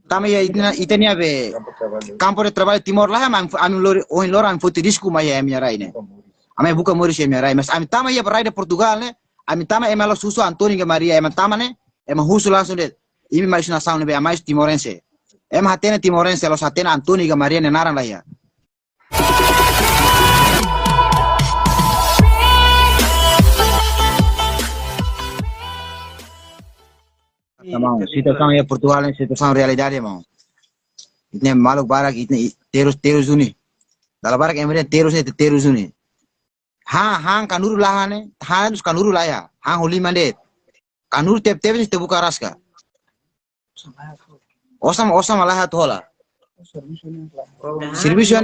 Tama ya itenia be campo de trabalho Timor lá am lor oin lor am foto disco mas é minha raine. Ame buka Maurício é minha raine, mas am tama ya raide Portugal né. Am tama é malo suso Antônio Maria é tama né. É husu langsung det. Imi mais nação né be mais timorense. É hatena timorense los hatena Antônio Maria né naran lá ya. Tamam, situação é Portugal, é situação realidade, irmão. Itne maluk barak itne terus uni. Dalam barak emergen terus uni. Hang kanuru lahane, hanus kanuru laya. Hang holi mandet. Kanuru tep te buka raska. Osam alaha tola. Serviço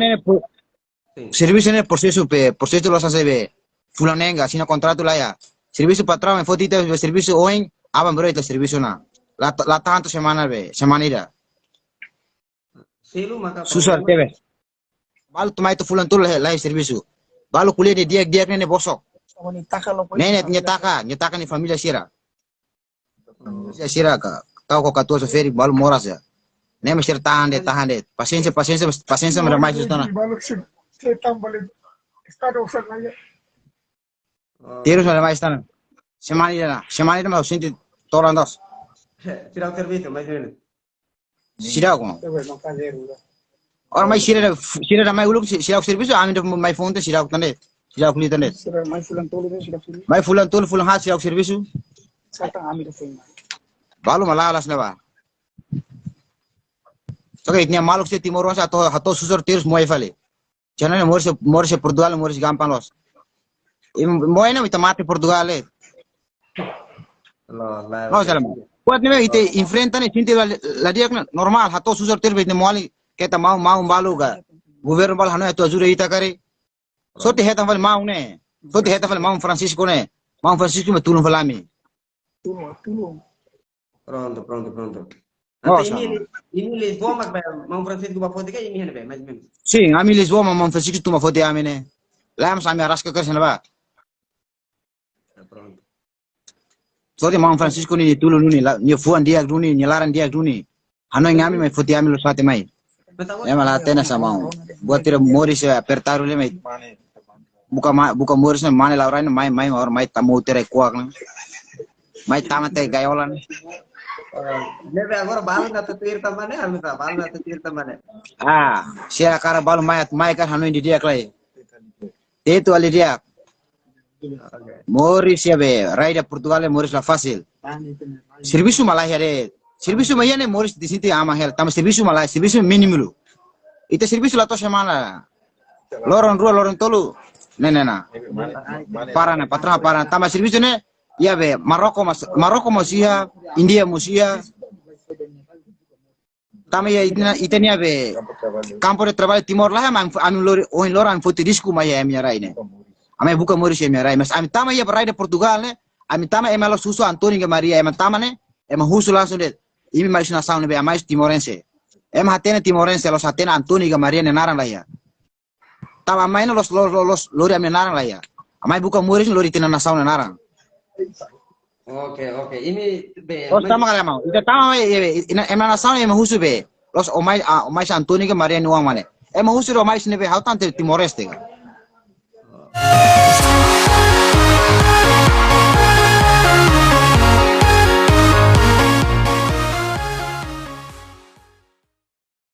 ne processo los hace fulanenga, sina contrato laya. Serviço patrão, en fotita serviço oin, aban bro itu serviço na. La tanto semana ira. Susah tebe. Balu tumai tu fulan tu lah serviço. Balu kuliah dia nene bosok. Nene nyetaka ni familia sira. Sira ka kau katua soferi balu moras ya. Neme sira tahan deh. Paciência mereka mais justana. Terus mereka mais justana. Semana ira mau senti toran dos. Sirau serviço, mais ou menos. Sirau como? Orang mai sira mai uluk sirau serviço, amin mai phone te sirau tande. Sirau kuli tande. Mai fulan tol fulan hat sirau serviço. Balu malalas na ba? So itnya maluk se Timor Leste atau susur terus moai fale. Jangan morse Portugal morse gampang los. Moai na kita mati Portugal le. No salam. Buat nih ite enfrentan cinti la dia normal atau susur terus itnya moali kita mau balu ga. Governo bal hanu itu azure ita kare. So te heta fal mau ne. So te heta fal mau Francisco ne. Mau Francisco me tulung falami. Pronto. Oh, ini Lisboa mas mau Francisco ba foto ini hene be mais ou menos. Sim, ami Lisboa mau Francisco tu ma foto amene. Lá mas ami arasca kerja ba. Pronto. Sorry mau Francisco ni tulu nuni ni fuan dia nuni ni laran dia nuni. Hano ngami mai foto ami lo sate mai. Ya malah tena sama. Buat tira Morris apertaru le mai. Buka Morris mane laurain mai or mai tamu tere kuak na. Mai tamate gayolan. Leve agora balu na tuir tamane haluta balu na tuir tamane. Sia cara balu mai kan hanu di dia klai. Itu ali dia. Morris ya be, raida Portugal Morris la fácil. Serviço Malaysia de. Serviço Malaysia ne Morris di sini ama hel, tama serviço Malaysia, serviço mínimo. Itu serviço la to semana. Loron tolu. Nena. Parana, patrão parana. Tama serviço ne ya be, Maroko musia, India musia. Tama ya itenia be, campo de trabalho Timor lá, am lor am foto disco mas é minha raine. Ame buka Maurício é minha raine, mas am tama ya raide Portugal né? Am tama é malo suso Antônio Maria é tama né? É husu langsung det. Imi mais nação né be mais timorense. É hatena timorense los hatena Antônio Maria né naran lá ya. Tama mai los lori am naran lá ya. Amai buka Maurício lori tena nação né naran. Oke. Ini be. Los tama kala mau. Ita tama emang nação é husu be. Los omai Antônio Maria nuang mane. É husu omai sini be hautan Timor Leste.